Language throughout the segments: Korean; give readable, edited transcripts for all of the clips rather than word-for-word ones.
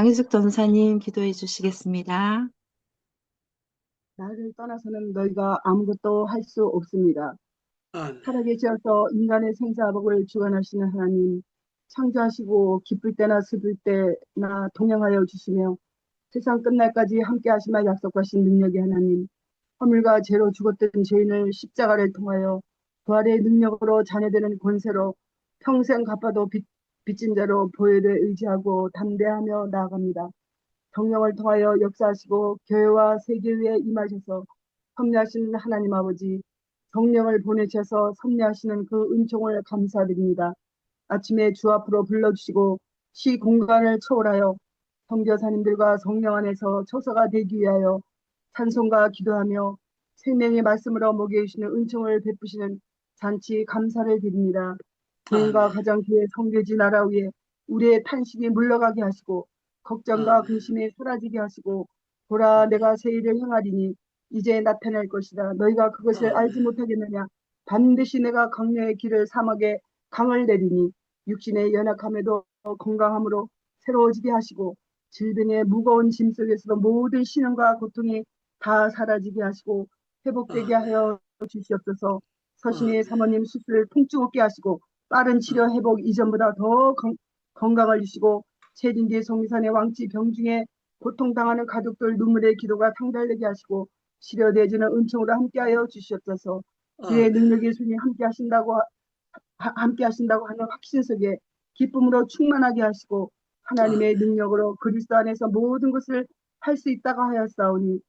강희숙 전사님 기도해 주시겠습니다. 나를 떠나서는 너희가 아무것도 할 수 없습니다. 아멘. 살아계셔서 인간의 생사복을 주관하시는 하나님, 창조하시고 기쁠 때나 슬플 때나 동행하여 주시며 세상 끝날까지 함께 하시마 약속하신 능력의 하나님, 허물과 죄로 죽었던 죄인을 십자가를 통하여 부활의 능력으로 자녀되는 권세로 평생 갚아도 빚진 자로 보혈에 의지하고 담대하며 나아갑니다. 성령을 통하여 역사하시고 교회와 세계 위에 임하셔서 섭리하시는 하나님 아버지, 성령을 보내셔서 섭리하시는 그 은총을 감사드립니다. 아침에 주 앞으로 불러주시고 시 공간을 초월하여 선교사님들과 성령 안에서 처소가 되기 위하여 찬송과 기도하며 생명의 말씀으로 먹여 주시는 은총을 베푸시는 잔치 감사를 드립니다. 개인과 아멘. 가정 교회 성교지 나라 위에 우리의 탄식이 물러가게 하시고 걱정과 아멘. 근심이 사라지게 하시고 보라 내가 새 일을 행하리니 이제 나타날 것이다. 너희가 그것을 아멘. 알지 못하겠느냐. 반드시 내가 강녀의 길을 사막에 강을 내리니 육신의 연약함에도 건강함으로 새로워지게 하시고 질병의 무거운 짐 속에서도 모든 신음과 고통이 다 사라지게 하시고 회복되게 아멘. 하여 주시옵소서. 서신의 아멘. 사모님 수술을 통증 없게 하시고 빠른 치료 회복 이전보다 더 건강을 주시고 최진기 송리산의 왕치 병중에 고통당하는 가족들 눈물의 기도가 상달되게 하시고 치료되어지는 은총으로 함께하여 주시옵소서. 주의 아멘. 능력의 손이 함께 하신다고 하는 확신 속에 기쁨으로 충만하게 하시고 하나님의 아멘. 능력으로 그리스도 안에서 모든 것을 할 수 있다고 하였사오니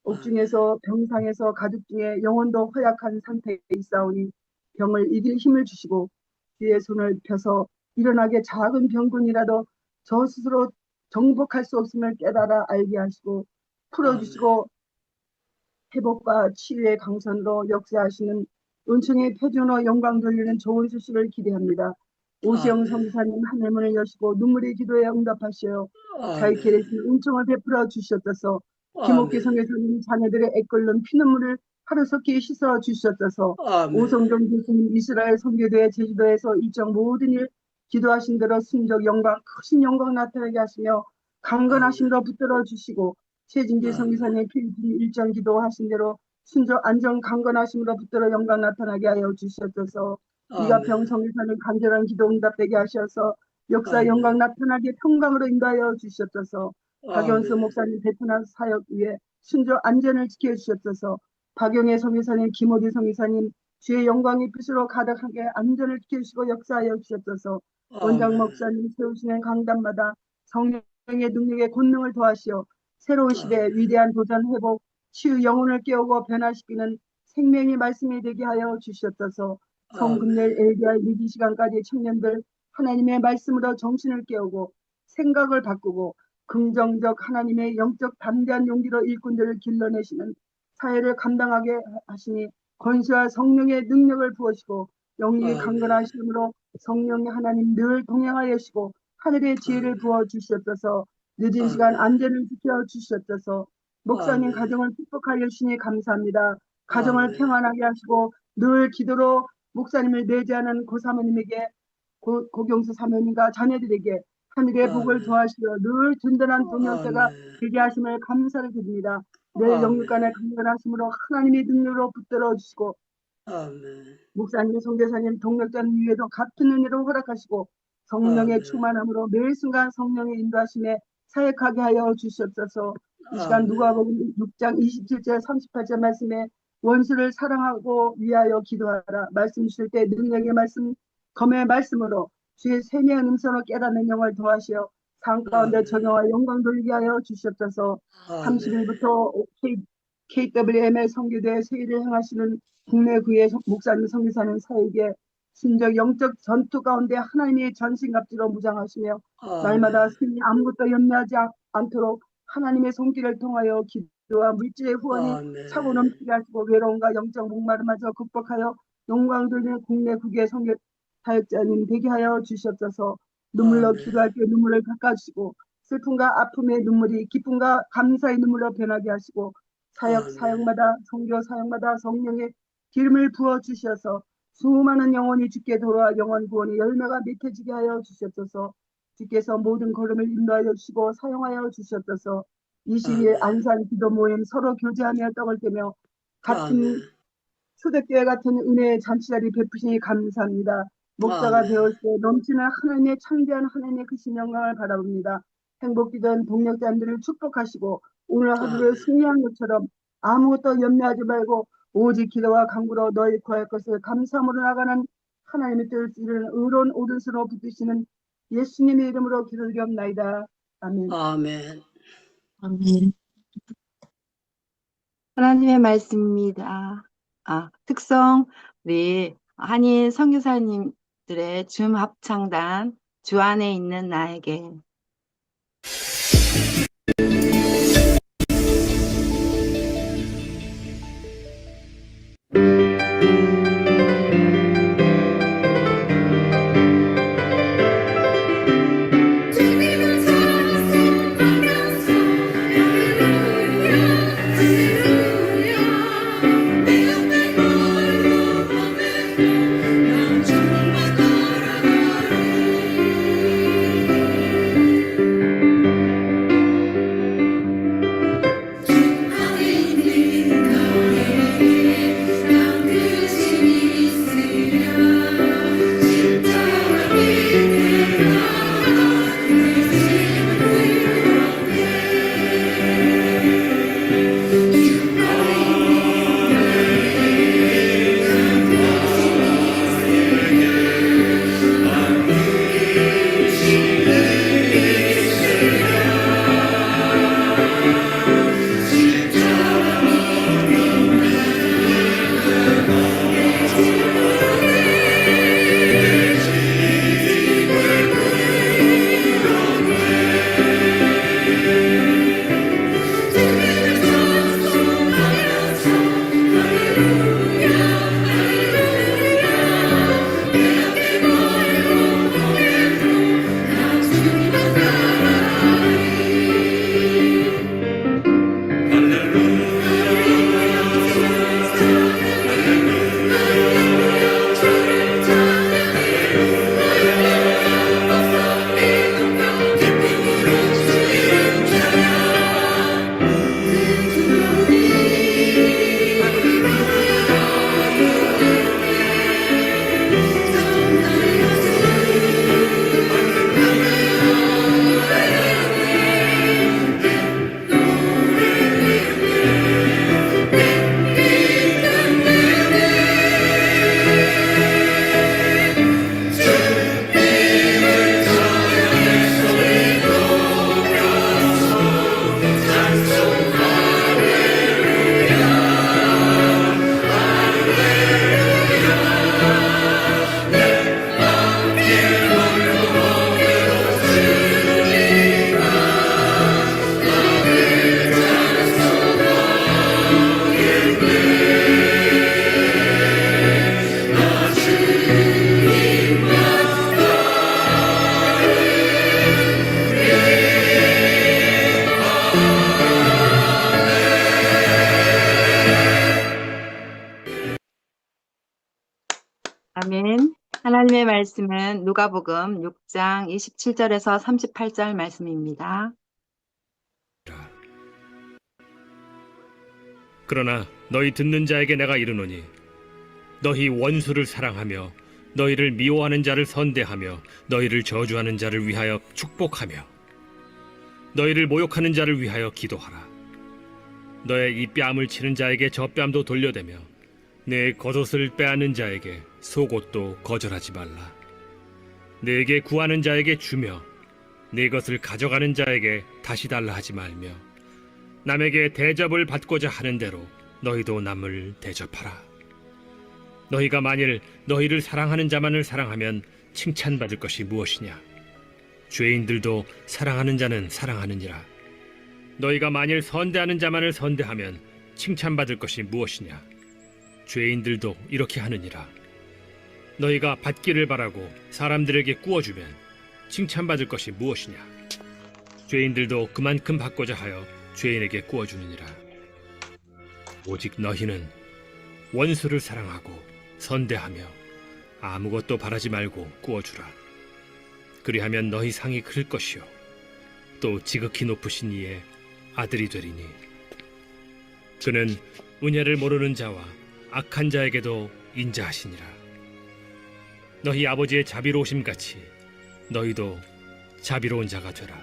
옥중에서 병상에서 가족 중에 영혼도 허약한 상태에 있사오니 병을 이길 힘을 주시고 주의 손을 펴서 일어나게 작은 병군이라도 저 스스로 정복할 수 없음을 깨달아 알게 하시고 풀어주시고 회복과 치유의 강선으로 역사하시는 은총의 표준어 영광 돌리는 좋은 소식을 기대합니다. 오시영 아멘. 선교사님 하늘문을 여시고 눈물의 기도에 응답하시어 자기 아멘. 계신 은총을 베풀어 주셨어서 김옥기 아멘. 선교사님 자녀들의 애끓는 피눈물을 하루속히 씻어 주셨어서 아멘. 오성종 교수님 이스라엘 선교대 제주도에서 일정 모든 일 기도하신 대로 순적 영광 크신 영광 나타나게 하시며 강건하심도 붙들어 주시고 최진기 선교사님 필리핀 일정 기도하신 대로 순적 안정 강건하심으로 붙들어 영광 나타나게 하여 주셨소서. 이가평 선교사님 간절한 기도 응답되게 하셔서 역사 영광 나타나게 평강으로 인도하여 주셨소서. 박연수 목사님 베트남 사역 위에 순적 안전을 지켜주셨소서. 박영애 선교사님 김호디 선교사님 주의 영광이 빛으로 가득하게 안전을 지키시고 역사하여 주셨소서. 원장 아멘. 목사님 세우시는 강단마다 성령의 능력의 권능을 더하시어 새로운 시대의 아멘. 위대한 도전 회복, 치유 영혼을 깨우고 변화시키는 생명의 말씀이 되게 하여 주셨소서. 성금요일 아멘. LDR 리디 시간까지 청년들 하나님의 말씀으로 정신을 깨우고 생각을 바꾸고 긍정적 하나님의 영적 담대한 용기로 일꾼들을 길러내시는 사회를 감당하게 하시니 권세와 성령의 능력을 부으시고 영육이 아멘. 강건하심으로 성령의 하나님 늘 동행하여시고 하늘의 지혜를 아멘. 부어 주셨어서 늦은 시간 아멘. 안전을 지켜 주셨어서 목사님 아멘. 가정을 축복하여 주시니 감사합니다. 가정을 아멘. 평안하게 하시고 늘 기도로 목사님을 내재하는 고사모님에게 고경수 사모님과 자녀들에게 하늘의 복을 아멘. 더하시어 늘 든든한 동역자가 아멘. 되게 하심을 감사를 드립니다. 늘 영육간의 아멘. 강건하심으로 하나님의 능력으로 붙들어 주시고 아멘. 목사님, 성교사님, 동력자님 위에도 같은 은혜로 허락하시고 성령의 아멘. 충만함으로 매 순간 성령의 인도하심에 사역하게 하여 주시옵소서. 이 시간 아멘. 누가복음 6장 27절 38절 말씀에 원수를 사랑하고 위하여 기도하라. 말씀 주실 때 능력의 말씀, 검의 말씀으로 주의 세미한 음성을 깨닫는 영을 더하시어 삶 가운데 아멘. 적용하여 영광 돌리게 하여 주시옵소서. 아멘. 30일부터 KWM의 선교대 세일을 행하시는 국내 구의 목사님 선교사님 사에게 신적 영적 전투 가운데 하나님의 전신갑주로 무장하시며 날마다 아멘. 승리 아무것도 염려하지 않도록 하나님의 손길을 통하여 기도와 물질의 후원이 차고 아멘. 넘치게 하시고 외로움과 영적 목마름마저 극복하여 영광 돌리는 국내 국의 선교 사역자님 되게 하여 주시옵소서. 눈물로 아멘. 기도할 때 눈물을 닦아주시고 슬픔과 아픔의 눈물이 기쁨과 감사의 눈물로 변하게 하시고 아멘. 사역마다 선교 사역마다 성령의 기름을 부어 주셔서 수많은 영혼이 주께 돌아와 영혼 구원의 열매가 맺혀지게 하여 주셨소서. 주께서 모든 걸음을 인도하여 주시고 사용하여 주셨소서. 20일 아멘. 안산 기도 모임 서로 교제하며 떡을 떼며 같은 아멘. 초대교회 같은 은혜의 잔치자리 베푸시니 감사합니다. 목자가 아멘. 되었을 때 넘치는 하나님의 창대한 하나님의 크신 영광을 바라봅니다. 행복기던 동력자들을 축복하시고 오늘 하루를 아멘. 승리한 것처럼 아무것도 염려하지 말고 오직 기도와 간구로 너희 구할 것을 감사함으로 나가는 하나님의 뜻을 이루는 의로운 오른손으로 붙드시는 예수님의 이름으로 기도드리옵나이다. 아멘. 아멘. 아멘. 하나님의 말씀입니다. 특성, 우리 한인 선교사님들의 줌 합창단, 주 안에 있는 나에게. 주님을 찾았어 반갑소 할렐루야 할렐루야 내 앞에 걸로 보내고 난 주님만 따라가리 하나님의 말씀은 누가복음 6장 27절에서 38절 말씀입니다. 그러나 너희 듣는 자에게 내가 이르노니 너희 원수를 사랑하며 너희를 미워하는 자를 선대하며 너희를 저주하는 자를 위하여 축복하며 너희를 모욕하는 자를 위하여 기도하라. 너의 이 뺨을 치는 자에게 저 뺨도 돌려대며 내 겉옷을 빼앗는 자에게 속옷도 거절하지 말라. 내게 구하는 자에게 주며 내 것을 가져가는 자에게 다시 달라 하지 말며 남에게 대접을 받고자 하는 대로 너희도 남을 대접하라. 너희가 만일 너희를 사랑하는 자만을 사랑하면 칭찬받을 것이 무엇이냐? 죄인들도 사랑하는 자는 사랑하느니라. 너희가 만일 선대하는 자만을 선대하면 칭찬받을 것이 무엇이냐? 죄인들도 이렇게 하느니라. 너희가 받기를 바라고 사람들에게 구워주면 칭찬받을 것이 무엇이냐? 죄인들도 그만큼 받고자 하여 죄인에게 구워주느니라. 오직 너희는 원수를 사랑하고 선대하며 아무것도 바라지 말고 구워주라. 그리하면 너희 상이 클 것이요 또 지극히 높으신 이의 아들이 되리니 그는 은혜를 모르는 자와 악한 자에게도 인자하시니라. 너희 아버지의 자비로우심 같이 너희도 자비로운 자가 되라.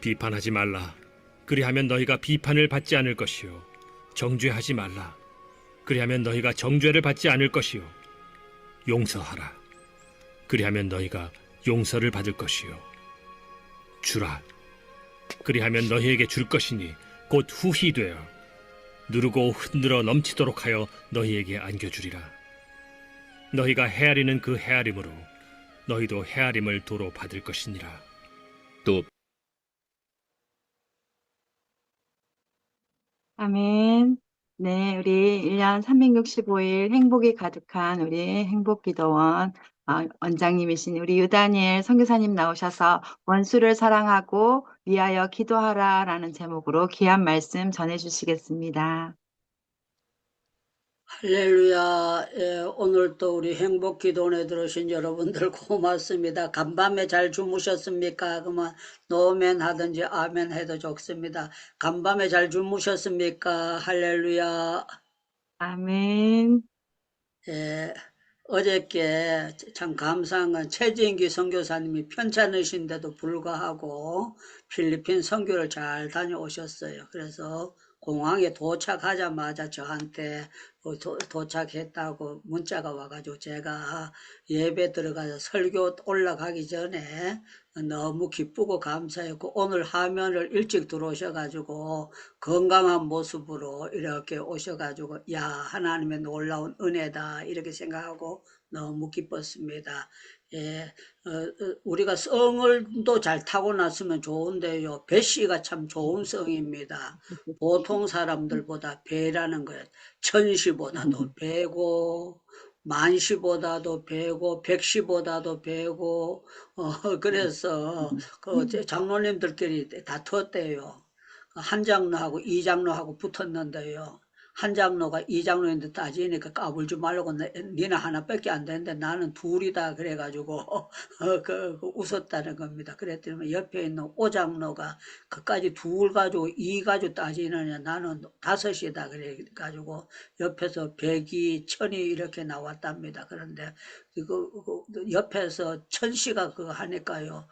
비판하지 말라. 그리하면 너희가 비판을 받지 않을 것이요 정죄하지 말라. 그리하면 너희가 정죄를 받지 않을 것이요 용서하라. 그리하면 너희가 용서를 받을 것이요 주라. 그리하면 너희에게 줄 것이니 곧 후히 되어 누르고 흔들어 넘치도록 하여 너희에게 안겨주리라. 너희가 헤아리는 그 헤아림으로 너희도 헤아림을 도로 받을 것이니라. 또 아멘. 네, 우리 1년 365일 행복이 가득한 우리 행복기도원 원장님이신 우리 유다니엘 선교사님 나오셔서 원수를 사랑하고 위하여 기도하라라는 제목으로 귀한 말씀 전해주시겠습니다. 할렐루야. 예, 오늘도 우리 행복기도원에 들어오신 여러분들 고맙습니다. 간밤에 잘 주무셨습니까? 그러면 노멘 하든지 아멘 해도 좋습니다. 간밤에 잘 주무셨습니까? 할렐루야. 아멘. 예, 어저께 참 감사한 건 최진기 선교사님이 편찮으신데도 불구하고 필리핀 선교를 잘 다녀오셨어요. 그래서 공항에 도착하자마자 저한테 도착했다고 문자가 와가지고 제가 예배 들어가서 설교 올라가기 전에 너무 기쁘고 감사했고 오늘 화면을 일찍 들어오셔가지고 건강한 모습으로 이렇게 오셔가지고 야 하나님의 놀라운 은혜다 이렇게 생각하고 너무 기뻤습니다. 예, 우리가 성을 또 잘 타고났으면 좋은데요. 배씨가 참 좋은 성입니다. 보통 사람들보다 배라는 거예요. 천시보다도 배고 만시보다도 배고 백시보다도 배고 그래서 그 장로님들끼리 다퉜대요. 한 장로하고 이 장로하고 붙었는데요. 한 장로가 이 장로인데 따지니까 까불지 말라고 니는 하나밖에 안 되는데 나는 둘이다 그래가지고 웃었다는 겁니다. 그랬더니 옆에 있는 오 장로가 그까지 둘 가지고 이 가지고 따지느냐 나는 다섯이다 그래가지고 옆에서 백이 천이 이렇게 나왔답니다. 그런데 이거 옆에서 천씨가 그거 하니까요.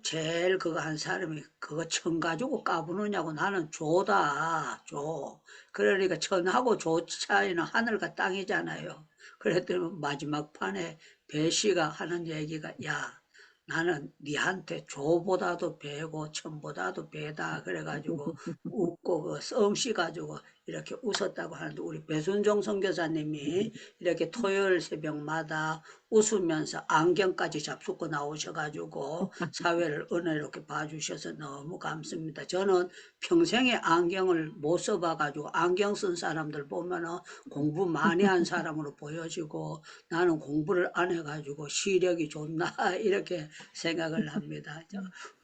제일 그거 한 사람이 그거 천 가지고 까부느냐고 나는 조다 조. 그러니까 천하고 조 차이는 하늘과 땅이잖아요. 그랬더니 마지막 판에 배씨가 하는 얘기가 야 나는 니한테 조보다도 배고 천보다도 배다 그래가지고 웃고 그 성씨 가지고 이렇게 웃었다고 하는데 우리 배순종 선교사님이 이렇게 토요일 새벽마다 웃으면서 안경까지 잡수고 나오셔가지고 사회를 은혜롭게 봐주셔서 너무 감사합니다. 저는 평생에 안경을 못 써봐가지고 안경 쓴 사람들 보면은 공부 많이 한 사람으로 보여지고 나는 공부를 안 해가지고 시력이 좋나 이렇게 생각을 합니다.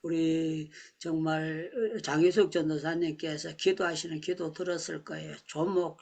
우리 정말 장희숙 전도사님께서 기도하시는 기도 들었을 거예요. 조목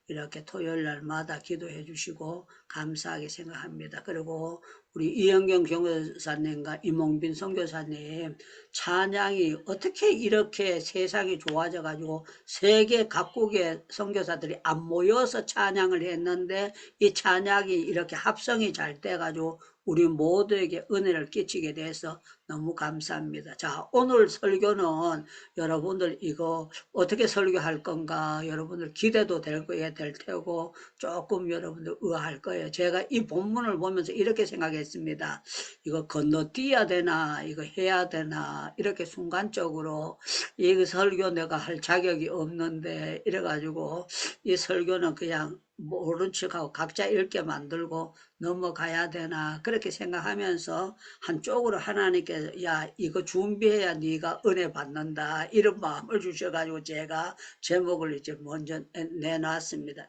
이렇게 토요일 날마다 기도해 주시고 감사하게 생각합니다. 그리고 우리 이영경 경교사님과 이몽빈 선교사님 찬양이 어떻게 이렇게 세상이 좋아져 가지고 세계 각국의 선교사들이 안 모여서 찬양을 했는데 이 찬양이 이렇게 합성이 잘 돼 가지고 우리 모두에게 은혜를 끼치게 돼서 너무 감사합니다. 자, 오늘 설교는 여러분들 이거 어떻게 설교할 건가 여러분들 기대도 될 테고 조금 여러분들 의아할 거예요. 제가 이 본문을 보면서 이렇게 생각했습니다. 이거 건너뛰어야 되나 이거 해야 되나 이렇게 순간적으로 이 설교 내가 할 자격이 없는데 이래가지고 이 설교는 그냥 모른 척하고 각자 읽게 만들고 넘어가야 되나 그렇게 생각하면서 한쪽으로 하나님께 야 이거 준비해야 네가 은혜 받는다 이런 마음을 주셔가지고 제가 제목을 이제 먼저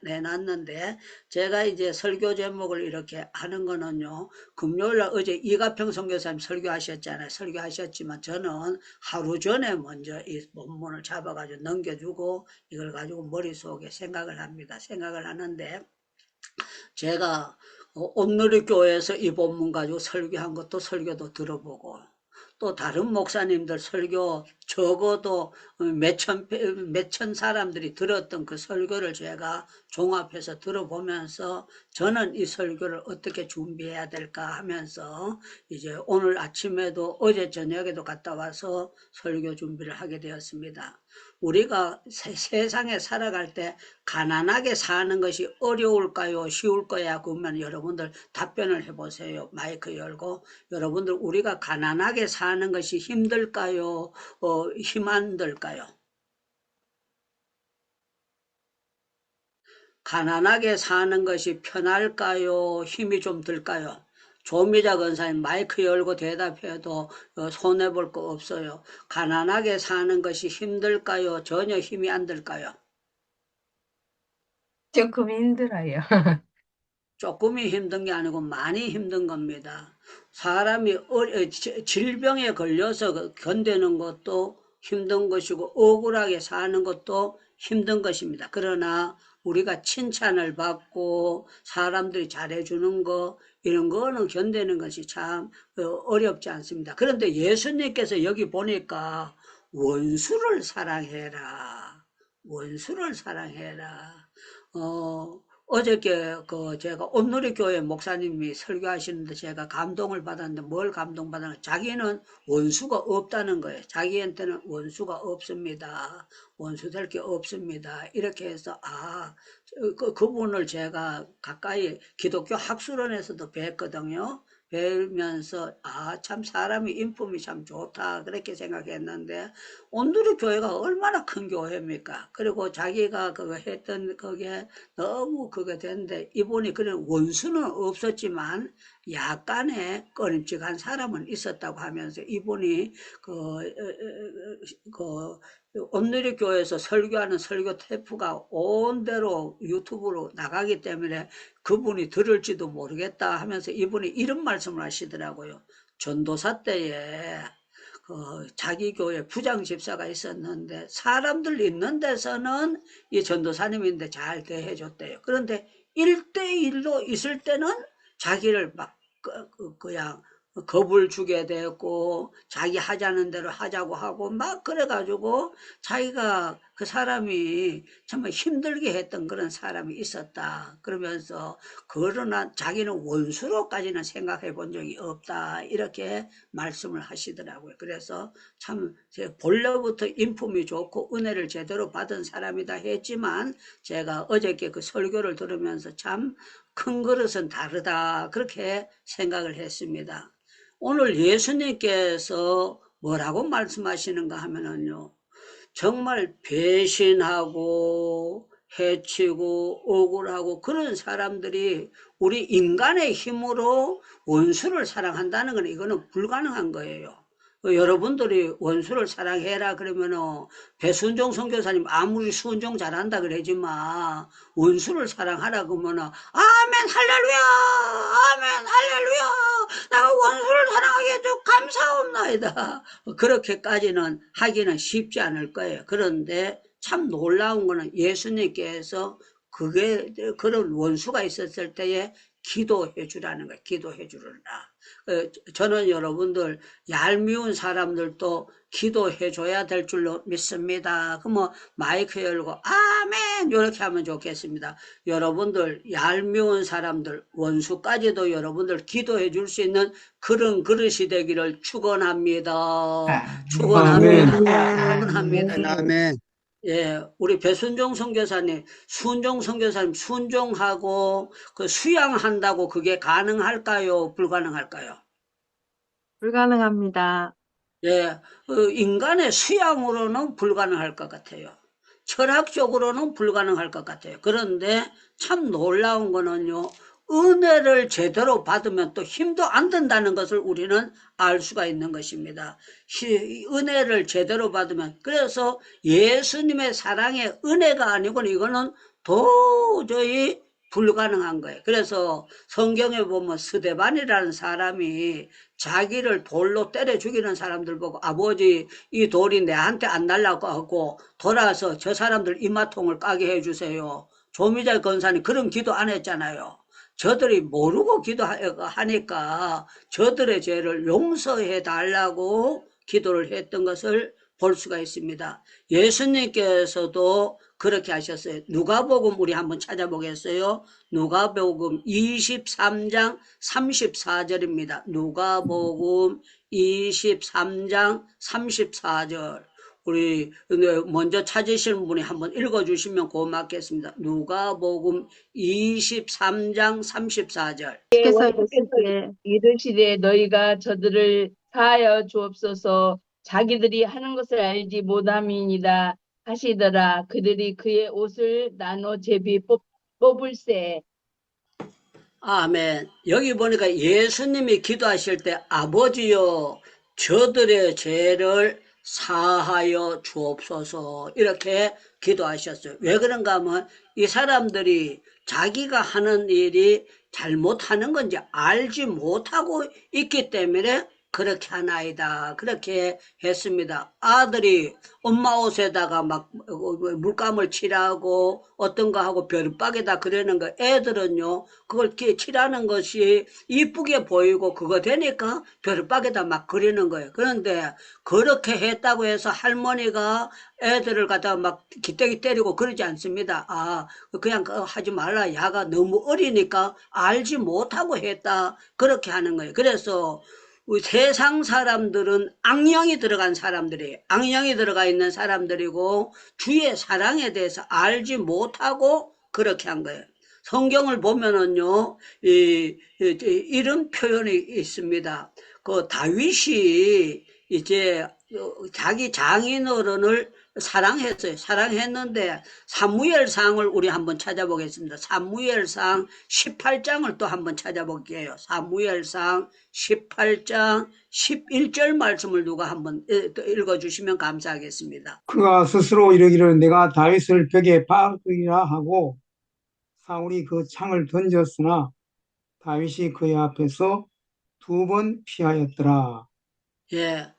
내놨는데 제가 이제 설교 제목을 이렇게 하는 거는요 금요일날 어제 이가평 선교사님 설교하셨지만 저는 하루 전에 먼저 이 본문을 잡아가지고 넘겨주고 이걸 가지고 머릿속에 생각을 하는데 제가 온누리 교회에서 이 본문 가지고 설교한 것도 설교도 들어보고 또 다른 목사님들 설교 적어도 몇천 사람들이 들었던 그 설교를 제가 종합해서 들어보면서 저는 이 설교를 어떻게 준비해야 될까 하면서 이제 오늘 아침에도 어제 저녁에도 갔다 와서 설교 준비를 하게 되었습니다. 우리가 세상에 살아갈 때 가난하게 사는 것이 어려울까요? 쉬울 거야? 그러면 여러분들 답변을 해보세요. 마이크 열고 여러분들 우리가 가난하게 사는 것이 힘들까요? 힘 안 들까요? 가난하게 사는 것이 편할까요? 힘이 좀 들까요? 조미자 권사님 마이크 열고 대답해도 손해볼 거 없어요. 가난하게 사는 것이 힘들까요? 전혀 힘이 안 들까요? 조금 힘들어요. 조금이 힘든 게 아니고 많이 힘든 겁니다. 사람이 질병에 걸려서 견디는 것도 힘든 것이고 억울하게 사는 것도 힘든 것입니다. 그러나 우리가 칭찬을 받고 사람들이 잘해주는 거 이런 거는 견디는 것이 참 어렵지 않습니다. 그런데 예수님께서 여기 보니까 원수를 사랑해라. 원수를 사랑해라. 어저께 제가 온누리 교회 목사님이 설교하시는데 제가 감동을 받았는데 뭘 감동받았나? 자기는 원수가 없다는 거예요. 자기한테는 원수가 없습니다. 원수 될 게 없습니다. 이렇게 해서 그분을 제가 가까이 기독교 학술원에서도 뵀거든요. 배우면서 참 사람이 인품이 참 좋다 그렇게 생각했는데 온누리 교회가 얼마나 큰 교회입니까? 그리고 자기가 그거 했던 그게 너무 그거 됐는데 이분이 그런 원수는 없었지만 약간의 꺼림칙한 사람은 있었다고 하면서 이분이 온누리 교회에서 설교하는 설교 테이프가 온대로 유튜브로 나가기 때문에 그분이 들을지도 모르겠다 하면서 이분이 이런 말씀을 하시더라고요. 전도사 때에 자기 교회 부장 집사가 있었는데 사람들 있는 데서는 이 전도사님인데 잘 대해줬대요. 그런데 1대1로 있을 때는 자기를 막 그냥 겁을 주게 되고 자기 하자는 대로 하자고 하고 막 그래가지고 자기가 그 사람이 정말 힘들게 했던 그런 사람이 있었다. 그러면서 그러나 자기는 원수로까지는 생각해 본 적이 없다. 이렇게 말씀을 하시더라고요. 그래서 참 제 본래부터 인품이 좋고 은혜를 제대로 받은 사람이다 했지만 제가 어저께 그 설교를 들으면서 참 큰 그릇은 다르다. 그렇게 생각을 했습니다. 오늘 예수님께서 뭐라고 말씀하시는가 하면은요, 정말 배신하고 해치고 억울하고 그런 사람들이 우리 인간의 힘으로 원수를 사랑한다는 건 이거는 불가능한 거예요. 여러분들이 원수를 사랑해라 그러면은 배순종 선교사님 아무리 순종 잘한다 그러지만 원수를 사랑하라 그러면은 아멘 할렐루야 아멘 할렐루야 내가 원수를 사랑하게 해줘 감사합니다. 그렇게까지는 하기는 쉽지 않을 거예요. 그런데 참 놀라운 거는 예수님께서 그게 그런 원수가 있었을 때에 기도해 주라는 거예요. 기도해 주라. 저는 여러분들 얄미운 사람들도 기도해 줘야 될 줄로 믿습니다. 그러면 마이크 열고 아멘 이렇게 하면 좋겠습니다. 여러분들 얄미운 사람들 원수까지도 여러분들 기도해 줄 수 있는 그런 그릇이 되기를 축원합니다. 축원합니다. 축원합니다. 아멘. 예, 우리 배순종 선교사님, 순종 선교사님 순종하고 그 수양한다고 그게 가능할까요? 불가능할까요? 불가능합니다. 예, 인간의 수양으로는 불가능할 것 같아요. 철학적으로는 불가능할 것 같아요. 그런데 참 놀라운 거는요, 은혜를 제대로 받으면 또 힘도 안 든다는 것을 우리는 알 수가 있는 것입니다. 은혜를 제대로 받으면, 그래서 예수님의 사랑의 은혜가 아니고는 이거는 도저히 불가능한 거예요. 그래서 성경에 보면 스데반이라는 사람이 자기를 돌로 때려 죽이는 사람들 보고 아버지 이 돌이 내한테 안 날라고 하고 돌아서 저 사람들 이마통을 까게 해주세요. 조미자 권사님 그런 기도 안 했잖아요. 저들이 모르고 기도하니까 저들의 죄를 용서해 달라고 기도를 했던 것을 볼 수가 있습니다. 예수님께서도 그렇게 하셨어요. 누가복음 우리 한번 찾아보겠어요. 누가복음 23장 34절입니다. 누가복음 23장 34절. 우리 먼저 찾으시는 분이 한번 읽어주시면 고맙겠습니다. 누가복음 23장 34절. 주께서 원주께서 이르시기를 이르시되 너희가 저들을 사하여 주옵소서 자기들이 하는 것을 알지 못함이니이다 하시더라. 그들이 그의 옷을 나눠 제비 뽑을세. 아멘. 여기 보니까 예수님이 기도하실 때 아버지여 저들의 죄를 사하여 주옵소서 이렇게 기도하셨어요. 왜 그런가 하면 이 사람들이 자기가 하는 일이 잘못하는 건지 알지 못하고 있기 때문에 그렇게 하나이다. 그렇게 했습니다. 아들이 엄마 옷에다가 막 물감을 칠하고 어떤 거 하고 별박에다 그리는 거 애들은요 그걸 이렇게 칠하는 것이 이쁘게 보이고 그거 되니까 별박에다 막 그리는 거예요. 그런데 그렇게 했다고 해서 할머니가 애들을 갖다가 막 기대기 때리고 그러지 않습니다. 아 그냥 하지 말라. 야가 너무 어리니까 알지 못하고 했다. 그렇게 하는 거예요. 그래서 세상 사람들은 악령이 들어간 사람들이에요. 악령이 들어가 있는 사람들이고 주의 사랑에 대해서 알지 못하고 그렇게 한 거예요. 성경을 보면은요, 이런 표현이 있습니다. 그 다윗이 이제 자기 장인어른을 사랑했어요. 사랑했는데 사무엘상을 우리 한번 찾아보겠습니다. 사무엘상 18장을 또 한번 찾아볼게요. 사무엘상 18장 11절 말씀을 누가 한번 읽어주시면 감사하겠습니다. 그가 스스로 이르기를 내가 다윗을 벽에 박으리라 하고 사울이 그 창을 던졌으나 다윗이 그의 앞에서 2번 피하였더라. 예.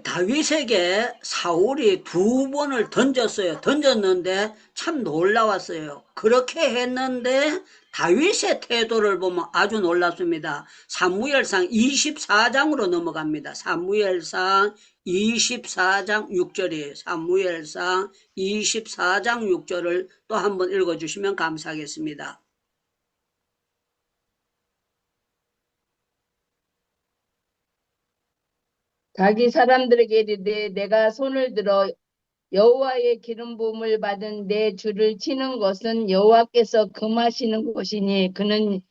다윗에게 사울이 2번을 던졌어요. 던졌는데 참 놀라웠어요. 그렇게 했는데 다윗의 태도를 보면 아주 놀랍습니다. 사무엘상 24장으로 넘어갑니다. 사무엘상 24장 6절이에요. 사무엘상 24장 6절을 또 한번 읽어주시면 감사하겠습니다. 자기 사람들에게 이르되 내가 손을 들어 여호와의 기름 부음을 받은 내 주를 치는 것은 여호와께서 금하시는 것이니 그는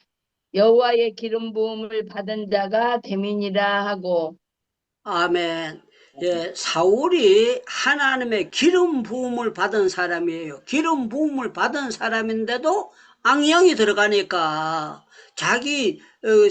여호와의 기름 부음을 받은 자가 됨이니라 하고. 아멘. 예, 사울이 하나님의 기름 부음을 받은 사람이에요. 기름 부음을 받은 사람인데도 악령이 들어가니까 자기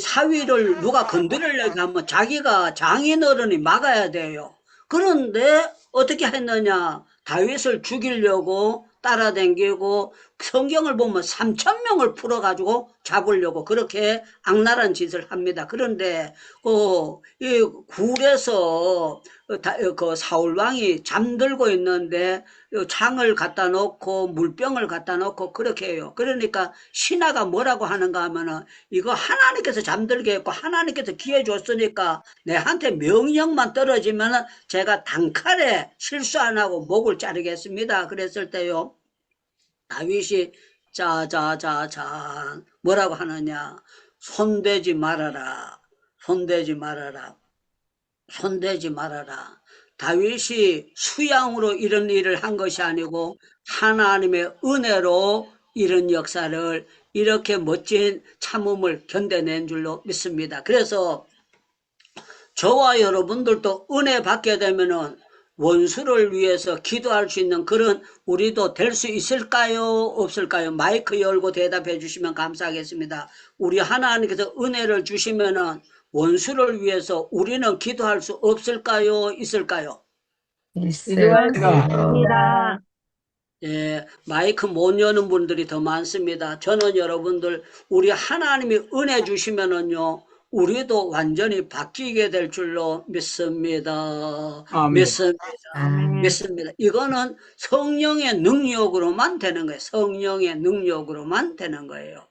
사위를 누가 건드리려고 하면 자기가 장인어른이 막아야 돼요. 그런데 어떻게 했느냐? 다윗을 죽이려고 따라다니고 성경을 보면 3,000명을 풀어가지고 잡으려고 그렇게 악랄한 짓을 합니다. 그런데 이 굴에서 그 사울왕이 잠들고 있는데 창을 갖다 놓고 물병을 갖다 놓고 그렇게 해요. 그러니까 신하가 뭐라고 하는가 하면은 이거 하나님께서 잠들게 했고 하나님께서 기회 줬으니까 내한테 명령만 떨어지면은 제가 단칼에 실수 안 하고 목을 자르겠습니다. 그랬을 때요. 다윗이 자자자자 뭐라고 하느냐? 손대지 말아라. 손대지 말아라. 손대지 말아라. 다윗이 수양으로 이런 일을 한 것이 아니고 하나님의 은혜로 이런 역사를 이렇게 멋진 참음을 견뎌낸 줄로 믿습니다. 그래서 저와 여러분들도 은혜 받게 되면은 원수를 위해서 기도할 수 있는 그런 우리도 될 수 있을까요? 없을까요? 마이크 열고 대답해 주시면 감사하겠습니다. 우리 하나님께서 은혜를 주시면은 원수를 위해서 우리는 기도할 수 없을까요? 있을까요? 기도할 수 있습니다. 있습니다. 예, 마이크 못 여는 분들이 더 많습니다. 저는 여러분들 우리 하나님이 은혜 주시면은요. 우리도 완전히 바뀌게 될 줄로 믿습니다. 아멘. 믿습니다. 아멘. 믿습니다. 이거는 성령의 능력으로만 되는 거예요. 성령의 능력으로만 되는 거예요.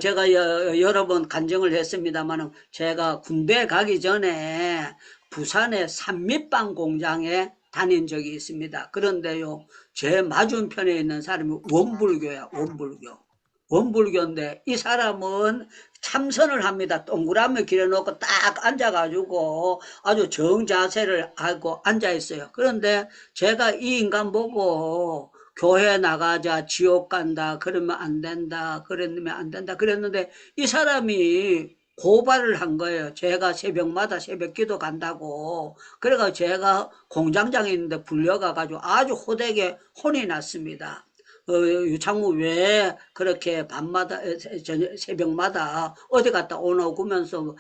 제가 여러 번 간증을 했습니다만 제가 군대 가기 전에 부산의 산밑방 공장에 다닌 적이 있습니다. 그런데요, 제 맞은편에 있는 사람이 원불교야, 원불교. 원불교인데 이 사람은 참선을 합니다. 동그라미 길어놓고 딱 앉아가지고 아주 정자세를 하고 앉아있어요. 그런데 제가 이 인간 보고 교회 나가자, 지옥 간다, 그러면 안 된다, 그러면 안 된다, 그랬는데 이 사람이 고발을 한 거예요. 제가 새벽마다 새벽 기도 간다고. 그래가지고 제가 공장장에 있는데 불려가가지고 아주 호되게 혼이 났습니다. 유창무 왜 그렇게 밤마다 새벽마다 어디 갔다 오나오면서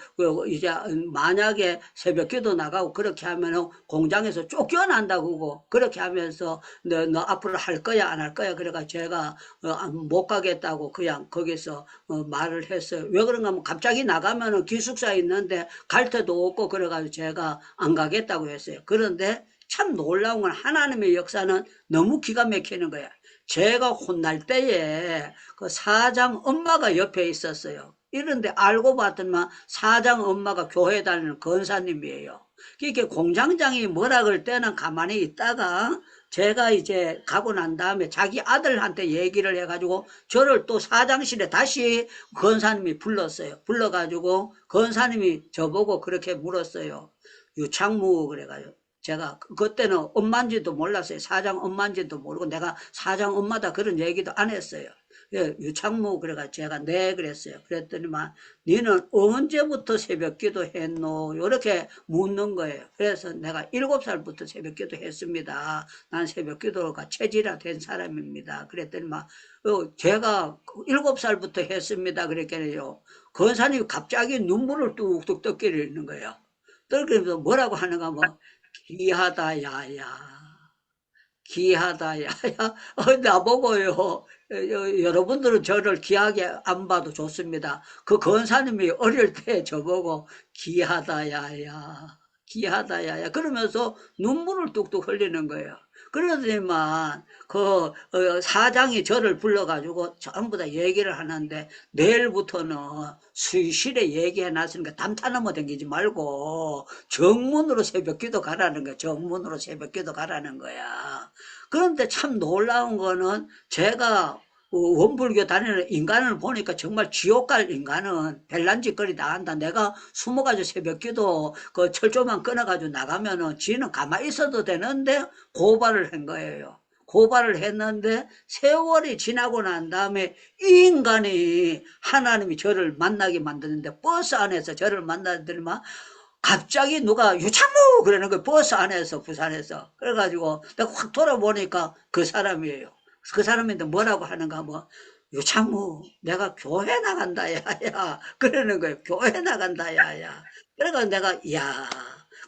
이제 만약에 새벽 기도 나가고 그렇게 하면 공장에서 쫓겨난다고 그렇게 하면서 너 앞으로 할 거야 안 할 거야 그래가 제가 못 가겠다고 그냥 거기서 말을 했어요. 왜 그런가 하면 갑자기 나가면 기숙사에 있는데 갈 데도 없고 그래가지고 제가 안 가겠다고 했어요. 그런데 참 놀라운 건 하나님의 역사는 너무 기가 막히는 거야. 제가 혼날 때에 그 사장 엄마가 옆에 있었어요. 이런데 알고 봤더니만 사장 엄마가 교회 다니는 권사님이에요. 이렇게 공장장이 뭐라 그럴 때는 가만히 있다가 제가 이제 가고 난 다음에 자기 아들한테 얘기를 해가지고 저를 또 사장실에 다시 권사님이 불렀어요. 불러가지고 권사님이 저보고 그렇게 물었어요. 유창무 그래가지고. 제가 그때는 엄마인지도 몰랐어요. 사장 엄마인지도 모르고 내가 사장 엄마다 그런 얘기도 안 했어요. 유창무 그래가 제가 네 그랬어요. 그랬더니만 니는 언제부터 새벽 기도 했노? 이렇게 묻는 거예요. 그래서 내가 7살부터 새벽 기도 했습니다. 난 새벽 기도가 체질화 된 사람입니다. 그랬더니만 제가 7살부터 했습니다. 그랬겠네요. 권사님이 갑자기 눈물을 뚝뚝 떠끼리는 거예요. 그러면서 뭐라고 하는가 뭐 귀하다 야야 귀하다 야야 나보고요. 여러분들은 저를 귀하게 안 봐도 좋습니다. 그 권사님이 어릴 때 저보고 귀하다 야야 귀하다 야야 그러면서 눈물을 뚝뚝 흘리는 거예요. 그러더니만 그 사장이 저를 불러가지고 전부 다 얘기를 하는데 내일부터는 수실에 얘기해 놨으니까 담타넘어 댕기지 말고 정문으로 새벽기도 가라는 거야. 정문으로 새벽기도 가라는 거야. 그런데 참 놀라운 거는 제가 원불교 다니는 인간을 보니까 정말 지옥 갈 인간은 별난짓거리 다 한다. 내가 숨어가지고 새벽기도 그 철조망 끊어가지고 나가면은 지는 가만히 있어도 되는데 고발을 한 거예요. 고발을 했는데 세월이 지나고 난 다음에 이 인간이 하나님이 저를 만나게 만드는데 버스 안에서 저를 만나더니만 갑자기 누가 유창무 그러는 거예요. 버스 안에서 부산에서. 그래가지고 내가 확 돌아보니까 그 사람이에요. 그 사람인데 뭐라고 하는가 뭐 유창무 내가 교회 나간다 야야 그러는 거예요. 교회 나간다 야야. 그래가 내가 야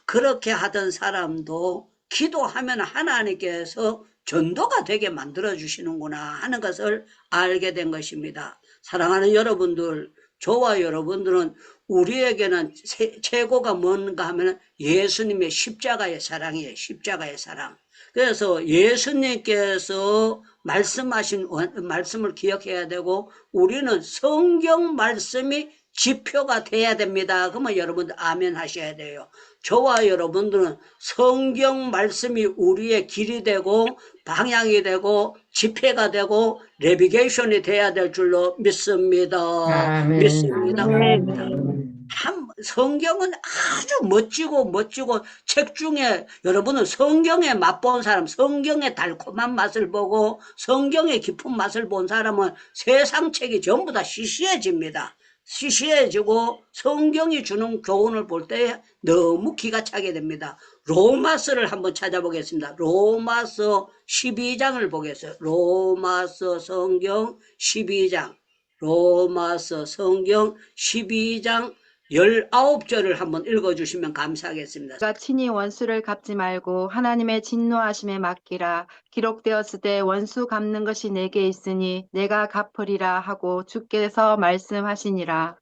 그렇게 하던 사람도 기도하면 하나님께서 전도가 되게 만들어 주시는구나 하는 것을 알게 된 것입니다. 사랑하는 여러분들, 저와 여러분들은 우리에게는 최고가 뭔가 하면 예수님의 십자가의 사랑이에요. 십자가의 사랑. 그래서 예수님께서 말씀하신 말씀을 기억해야 되고, 우리는 성경 말씀이 지표가 돼야 됩니다. 그러면 여러분들 아멘 하셔야 돼요. 저와 여러분들은 성경 말씀이 우리의 길이 되고 방향이 되고 지폐가 되고 내비게이션이 돼야 될 줄로 믿습니다. 믿습니다. 성경은 아주 멋지고 책 중에 여러분은 성경에 맛본 사람, 성경의 달콤한 맛을 보고 성경의 깊은 맛을 본 사람은 세상 책이 전부 다 시시해집니다. 시시해지고 성경이 주는 교훈을 볼 때 너무 기가 차게 됩니다. 로마서를 한번 찾아보겠습니다. 로마서 12장을 보겠어요. 로마서 성경 12장. 로마서 성경 12장 19절을 한번 읽어주시면 감사하겠습니다. 내가 친히 원수를 갚지 말고 하나님의 진노하심에 맡기라. 기록되었을 때 원수 갚는 것이 내게 있으니 내가 갚으리라 하고 주께서 말씀하시니라.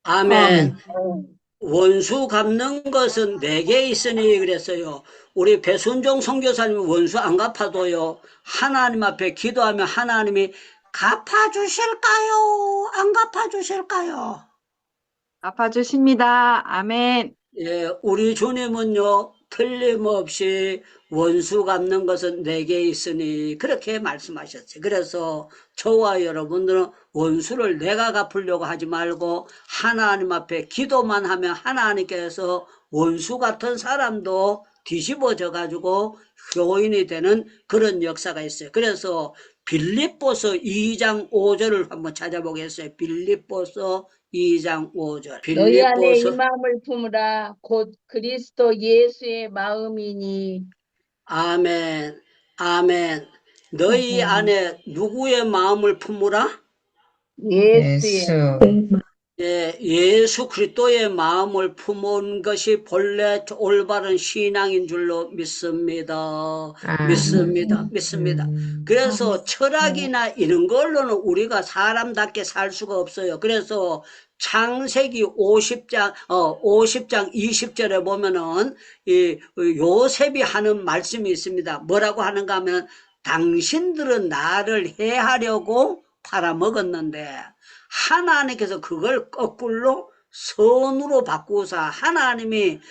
아멘. 원수 갚는 것은 내게 있으니 그랬어요. 우리 배순종 선교사님 원수 안 갚아도요, 하나님 앞에 기도하면 하나님이 갚아주실까요? 안 갚아주실까요? 갚아주십니다. 아멘. 예, 우리 주님은요, 틀림없이 원수 갚는 것은 내게 있으니 그렇게 말씀하셨어요. 그래서 저와 여러분들은 원수를 내가 갚으려고 하지 말고 하나님 앞에 기도만 하면 하나님께서 원수 같은 사람도 뒤집어져 가지고 교인이 되는 그런 역사가 있어요. 그래서 빌립보서 2장 5절을 한번 찾아보겠어요. 빌립보서 2장 5절. 너희 안에 이 빌립보서 마음을 품으라. 곧 그리스도 예수의 마음이니. 아멘. 아멘. 너희 안에 누구의 마음을 품으라? 예수의. 예, 예수 그리스도의 마음을 품은 것이 본래 올바른 신앙인 줄로 믿습니다. 믿습니다. 그래서 철학이나 이런 걸로는 우리가 사람답게 살 수가 없어요. 그래서 창세기 50장 20절에 보면은 이 요셉이 하는 말씀이 있습니다. 뭐라고 하는가 하면, 당신들은 나를 해하려고 팔아먹었는데 하나님께서 그걸 거꾸로 선으로 바꾸사 하나님이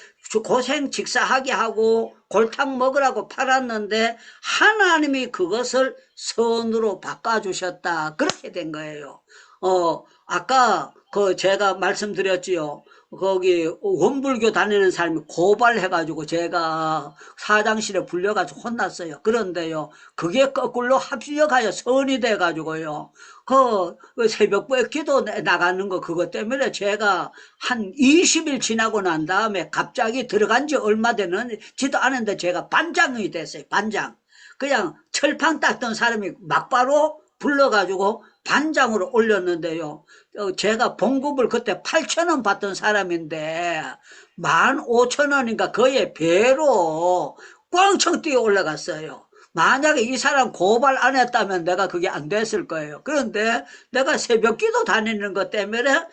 고생 직사하게 하고 골탕 먹으라고 팔았는데 하나님이 그것을 선으로 바꿔주셨다. 그렇게 된 거예요. 아까 제가 말씀드렸지요. 거기 원불교 다니는 사람이 고발해가지고 제가 사장실에 불려가지고 혼났어요. 그런데요, 그게 거꾸로 합력하여 선이 돼가지고요, 그 새벽부에 기도 나가는 거 그것 때문에 제가 한 20일 지나고 난 다음에 갑자기 들어간 지 얼마 되는지도 않은데 제가 반장이 됐어요. 반장. 그냥 철판 닦던 사람이 막바로 불러가지고 반장으로 올렸는데요. 제가 봉급을 그때 8,000원 받던 사람인데 15,000원인가 그의 배로 꽝청 뛰어 올라갔어요. 만약에 이 사람 고발 안 했다면 내가 그게 안 됐을 거예요. 그런데 내가 새벽 기도 다니는 것 때문에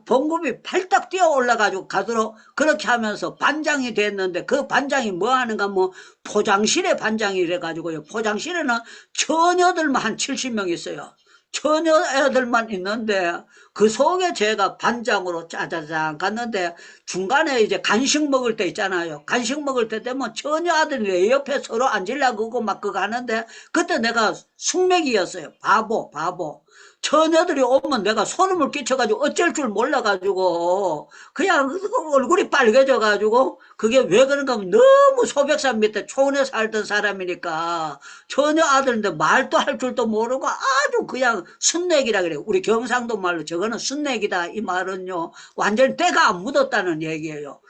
봉급이 팔딱 뛰어 올라가지고 가도록 그렇게 하면서 반장이 됐는데, 그 반장이 뭐 하는가, 뭐 포장실의 반장이래 가지고요. 포장실에는 처녀들만 한 70명 있어요. 처녀 애들만 있는데 그 속에 제가 반장으로 짜자잔 갔는데, 중간에 이제 간식 먹을 때 있잖아요. 간식 먹을 때 되면 처녀 아들이 내 옆에 서로 앉으려고 그거 막 그거 하는데, 그때 내가 숙맥이었어요. 바보. 처녀들이 오면 내가 소름을 끼쳐가지고 어쩔 줄 몰라가지고 그냥 얼굴이 빨개져가지고, 그게 왜 그런가 하면 너무 소백산 밑에 촌에 살던 사람이니까 처녀 아들인데 말도 할 줄도 모르고 아주 그냥 순내기라 그래요. 우리 경상도 말로 저거는 순내기다 이 말은요, 완전히 때가 안 묻었다는 얘기예요.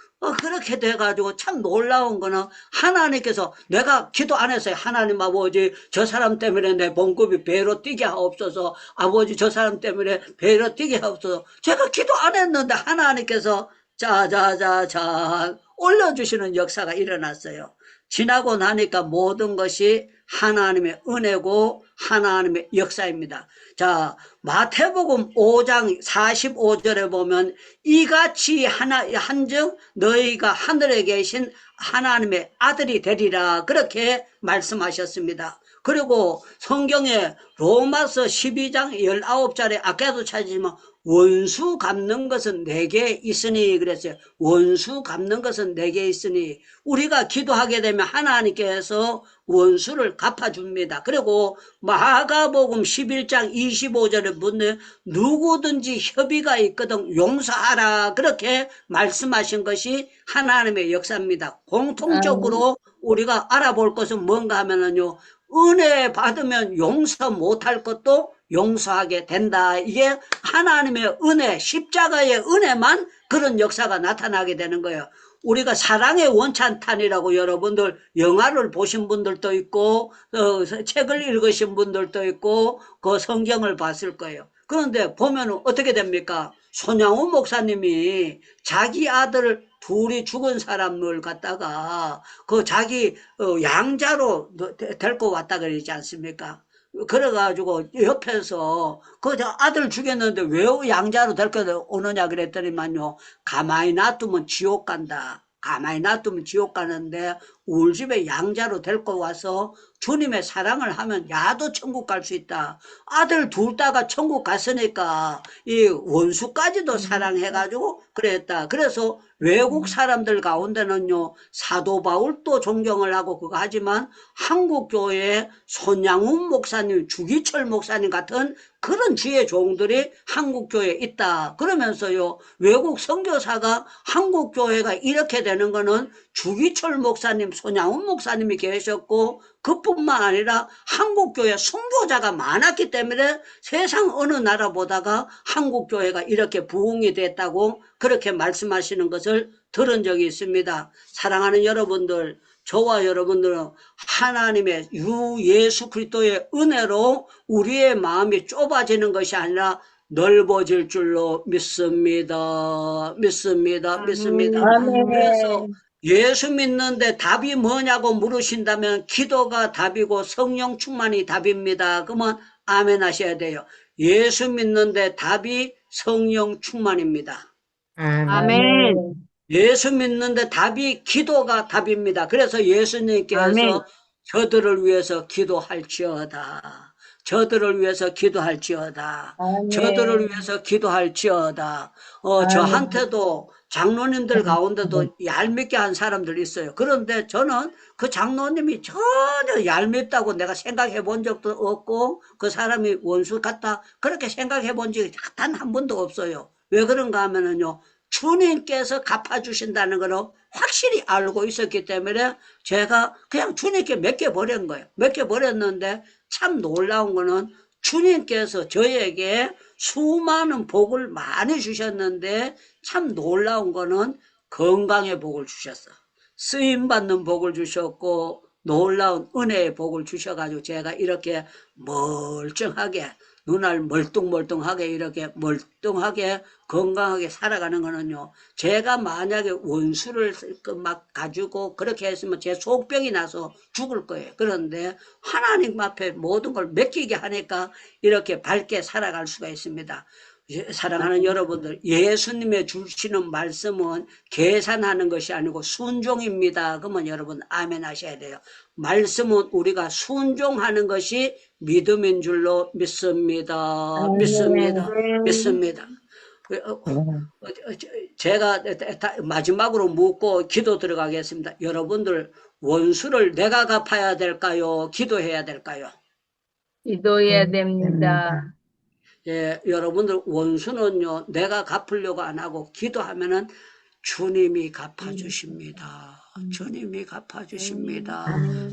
그렇게 돼가지고 참 놀라운 거는, 하나님께서, 내가 기도 안 했어요. 하나님 아버지, 저 사람 때문에 내 봉급이 배로 뛰게 하옵소서. 아버지, 저 사람 때문에 배로 뛰게 하옵소서. 제가 기도 안 했는데 하나님께서 자자자자 올려주시는 역사가 일어났어요. 지나고 나니까 모든 것이 하나님의 은혜고 하나님의 역사입니다. 자, 마태복음 5장 45절에 보면 이같이 한즉 너희가 하늘에 계신 하나님의 아들이 되리라 그렇게 말씀하셨습니다. 그리고 성경에 로마서 12장 19절에 아까도 찾지만 원수 갚는 것은 내게 있으니 그랬어요. 원수 갚는 것은 내게 있으니 우리가 기도하게 되면 하나님께서 원수를 갚아줍니다. 그리고 마가복음 11장 25절에 보면 누구든지 협의가 있거든 용서하라 그렇게 말씀하신 것이 하나님의 역사입니다. 공통적으로 우리가 알아볼 것은 뭔가 하면은요, 은혜 받으면 용서 못할 것도 용서하게 된다. 이게 하나님의 은혜, 십자가의 은혜만 그런 역사가 나타나게 되는 거예요. 우리가 사랑의 원찬탄이라고 여러분들 영화를 보신 분들도 있고 책을 읽으신 분들도 있고 그 성경을 봤을 거예요. 그런데 보면 어떻게 됩니까? 손양훈 목사님이 자기 아들 둘이 죽은 사람을 갖다가 그 자기 양자로 데리고 왔다 그러지 않습니까? 그래가지고 옆에서 그 아들 죽였는데 왜 양자로 데리고 오느냐 그랬더니만요, 가만히 놔두면 지옥 간다. 가만히 놔두면 지옥 가는데 우리 집에 양자로 데리고 와서 주님의 사랑을 하면 야도 천국 갈 수 있다. 아들 둘 다가 천국 갔으니까 이 원수까지도 사랑해가지고 그랬다. 그래서 외국 사람들 가운데는요, 사도 바울도 존경을 하고 그거 하지만 한국 교회에 손양훈 목사님, 주기철 목사님 같은 그런 지혜 종들이 한국 교회에 있다. 그러면서요, 외국 선교사가 한국 교회가 이렇게 되는 거는 주기철 목사님, 손양훈 목사님이 계셨고 그뿐만 아니라 한국교회 선교자가 많았기 때문에 세상 어느 나라보다가 한국교회가 이렇게 부흥이 됐다고 그렇게 말씀하시는 것을 들은 적이 있습니다. 사랑하는 여러분들, 저와 여러분들은 하나님의 유 예수 그리스도의 은혜로 우리의 마음이 좁아지는 것이 아니라 넓어질 줄로 믿습니다. 믿습니다. 그래서 예수 믿는데 답이 뭐냐고 물으신다면 기도가 답이고 성령 충만이 답입니다. 그러면 아멘 하셔야 돼요. 예수 믿는데 답이 성령 충만입니다. 아멘. 예수 믿는데 답이 기도가 답입니다. 그래서 예수님께서 아멘. 저들을 위해서 기도할지어다. 저들을 위해서 기도할지어다. 저들을 위해서 기도할지어다. 저한테도 장로님들 가운데도 얄밉게 한 사람들 있어요. 그런데 저는 그 장로님이 전혀 얄밉다고 내가 생각해 본 적도 없고 그 사람이 원수 같다 그렇게 생각해 본 적이 단 한 번도 없어요. 왜 그런가 하면은요, 주님께서 갚아주신다는 걸 확실히 알고 있었기 때문에 제가 그냥 주님께 맡겨버린 거예요. 맡겨버렸는데 참 놀라운 거는 주님께서 저에게 수많은 복을 많이 주셨는데 참 놀라운 거는 건강의 복을 주셨어. 쓰임받는 복을 주셨고 놀라운 은혜의 복을 주셔가지고 제가 이렇게 멀쩡하게 눈알 멀뚱멀뚱하게 이렇게 멀뚱하게 건강하게 살아가는 거는요, 제가 만약에 원수를 막 가지고 그렇게 했으면 제 속병이 나서 죽을 거예요. 그런데 하나님 앞에 모든 걸 맡기게 하니까 이렇게 밝게 살아갈 수가 있습니다. 사랑하는 여러분들, 예수님의 주시는 말씀은 계산하는 것이 아니고 순종입니다. 그러면 여러분 아멘 하셔야 돼요. 말씀은 우리가 순종하는 것이 믿음인 줄로 믿습니다. 믿습니다. 제가 마지막으로 묻고 기도 들어가겠습니다. 여러분들 원수를 내가 갚아야 될까요? 기도해야 될까요? 기도해야 됩니다. 예, 여러분들 원수는요, 내가 갚으려고 안 하고 기도하면은 주님이 갚아주십니다. 주님이 갚아주십니다.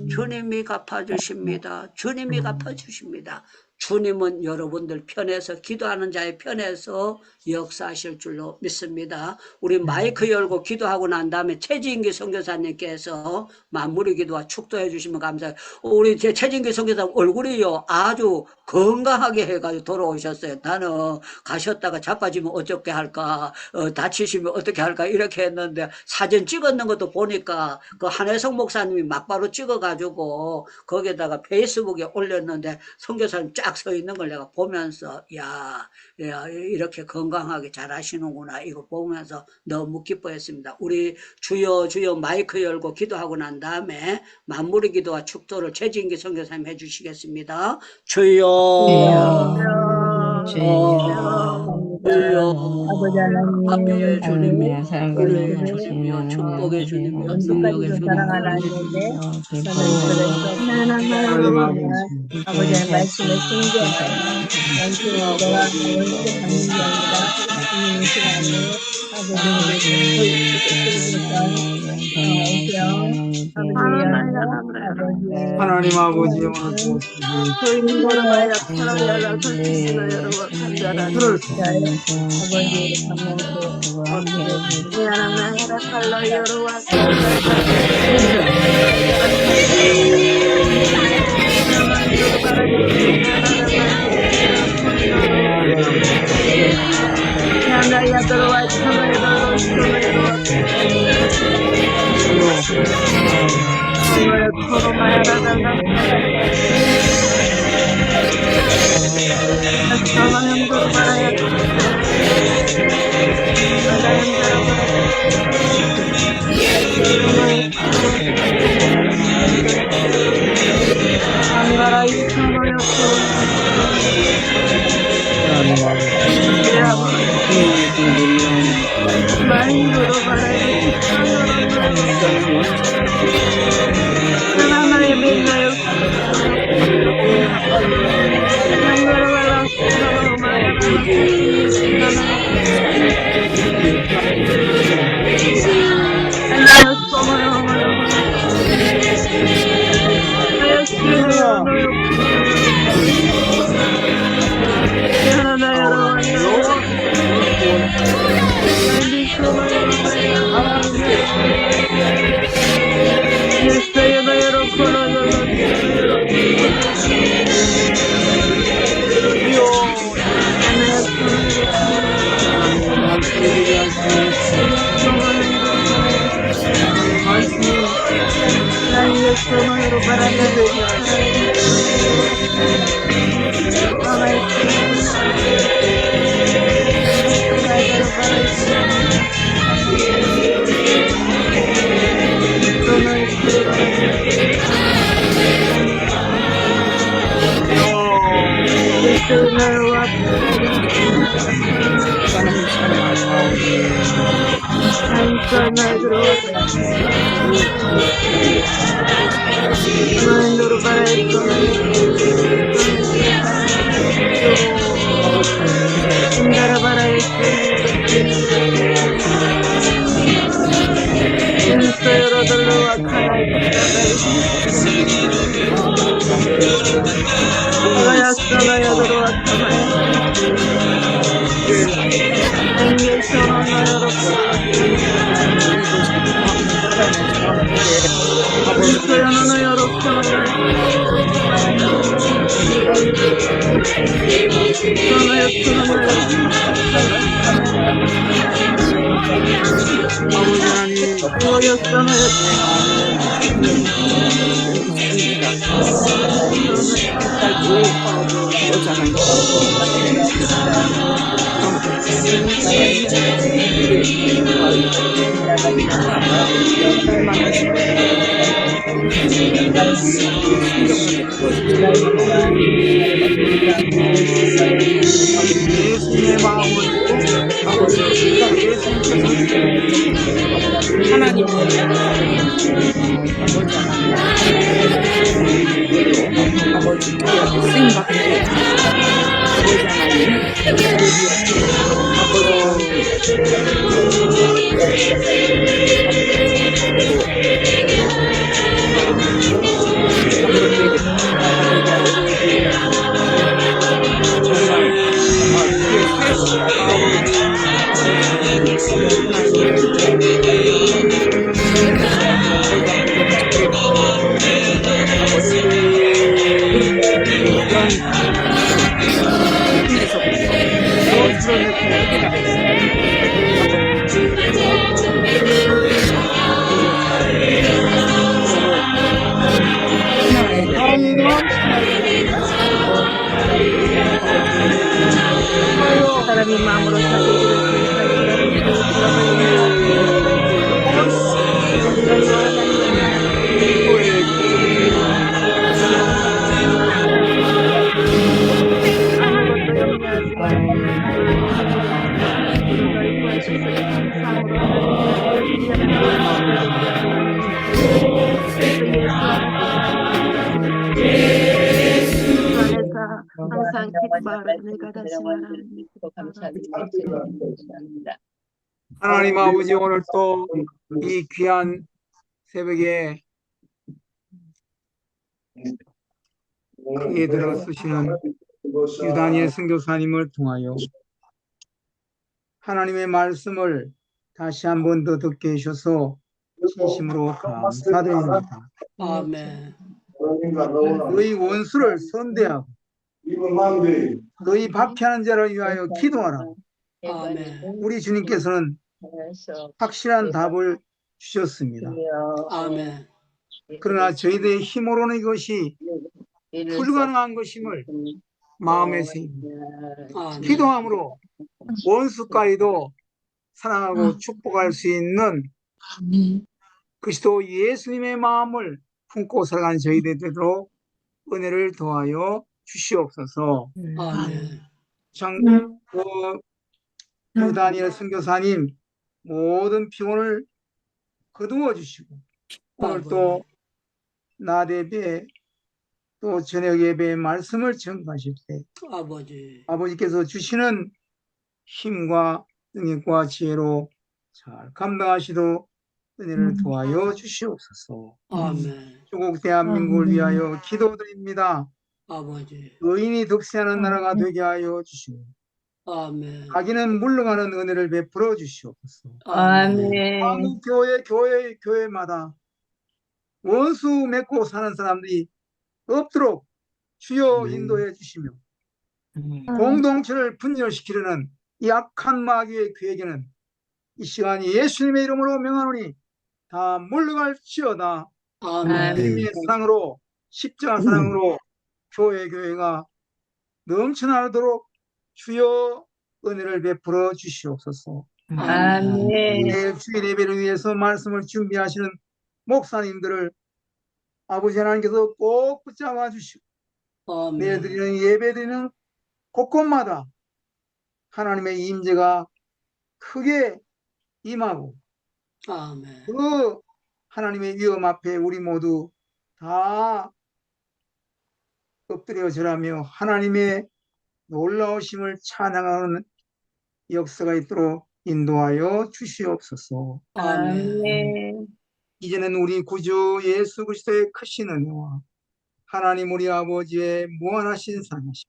주님이 갚아주십니다. 주님이 갚아주십니다. 주님은 여러분들 편에서 기도하는 자의 편에서 역사하실 줄로 믿습니다. 우리 마이크 열고 기도하고 난 다음에 최진기 선교사님께서 마무리 기도와 축도해 주시면 감사해요. 우리 최진기 선교사 얼굴이요 아주 건강하게 해가지고 돌아오셨어요. 나는 가셨다가 자빠지면 어떻게 할까, 다치시면 어떻게 할까 이렇게 했는데 사진 찍었는 것도 보니까 그 한혜성 목사님이 막바로 찍어가지고 거기에다가 페이스북에 올렸는데 선교사님 쫙 서 있는 걸 내가 보면서 야 이렇게 건강하게 잘 하시는구나 이거 보면서 너무 기뻐했습니다. 우리 주여 주여 마이크 열고 기도하고 난 다음에 마무리 기도와 축도를 최진기 선교사님 해주시겠습니다. 주여 아버지 하나님, 아버지의 주님이여 사랑하는 은혜의 주님이여 축복의 주님이여 능력의 끝까지도 주님이여 사랑하는데 하나님 아버지의 말씀을 순종하여 원수를 내가 원수 받는 게 아니라 주님의 시간에 하나님 아버지 영원한 저희는 말야 사랑이 알라 설치시나 여러분 간절한 아버지의 미안합니다 칼라 여러분 나야 들어와 참아야 예수님의 마음을 아버지 하나님 아버지 생각해 아버지 사랑이 넘치나요. 사람이 마음으로 자기를 항상 기뻐하라. 내가 다시 말합니다. 하나님 아버지, 오늘 또 이 귀한 새벽에 크게 들어 쓰시는 유다니엘 선교사님을 통하여 하나님의 말씀을 다시 한 번 더 듣게 해주셔서 진심으로 감사드립니다. 아멘. 너희 원수를 선대하고 너희 박해하는 자를 위하여 기도하라. 아멘. 우리 주님께서는 확실한 답을 주셨습니다. 아멘. 그러나 저희들의 힘으로는 이것이 불가능한 것임을 마음에 새깁니다. 아멘. 기도함으로 원수까지도 사랑하고 축복할 수 있는 그리스도 예수님의 마음을 품고 살아가는 저희들 되도록 은혜를 더하여 주시옵소서. 아멘. 참, 유다니엘 선교사님 모든 피곤을 거두어 주시고 오늘 또 낮 예배 또 저녁 예배의 말씀을 전가하실 때 아버지께서 주시는 힘과 능력과 지혜로 잘 감당하시도록 은혜를 도와여 주시옵소서. 아멘. 조국 대한민국을 위하여 기도드립니다. 아버지. 의인이 득세하는 나라가 되게 하여 주시고 아멘. 악인은 물러가는 은혜를 베풀어 주시옵소서. 아멘. 한국 교회마다 원수 맺고 사는 사람들이 없도록 주여 인도해 주시며 공동체를 분열시키려는 이 악한 마귀의 계획에는 이 시간 예수님의 이름으로 명하노니 다 물러갈지어다. 아멘. 주님의 사랑으로 십자가 사랑으로 교회가 넘쳐나도록 주여 은혜를 베풀어 주시옵소서. 아멘. 내일 주일 예배를 위해서 말씀을 준비하시는 목사님들을 아버지 하나님께서 꼭 붙잡아 주시고 내일 드리는 예배 드리는 곳곳마다 하나님의 임재가 크게 임하고 아멘. 그 하나님의 위엄 앞에 우리 모두 다 엎드려 절하며 하나님의 놀라우심을 찬양하는 역사가 있도록 인도하여 주시옵소서. 아멘. 이제는 우리 구주 예수 그리스도의 크신 은혜와 하나님 우리 아버지의 무한하신 사랑하심,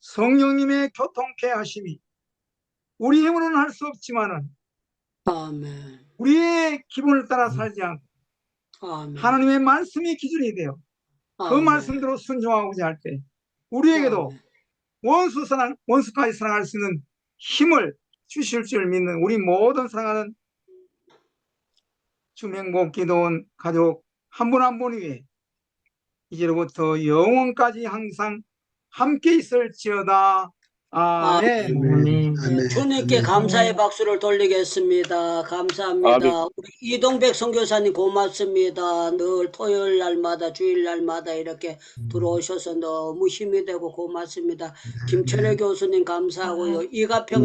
성령님의 교통케 하심이 우리 힘으로는 할 수 없지만은 아멘. 우리의 기분을 따라 살지 않고 아멘. 하나님의 말씀이 기준이 되어 그 말씀대로 순종하고자 할 때 우리에게도 원수까지 사랑할 수 있는 힘을 주실 줄 믿는 우리 모든 사랑하는 주명복 기도원 가족 한 분 한 분 위에 이제로부터 영원까지 항상 함께 있을지어다. 아멘. 네, 주님께 감사의 박수를 돌리겠습니다. 감사합니다. 우리 이동백 선교사님 고맙습니다. 늘 토요일 날마다 주일 날마다 이렇게 들어오셔서 너무 힘이 되고 고맙습니다. 김철혜 교수님 감사하고요. 이가평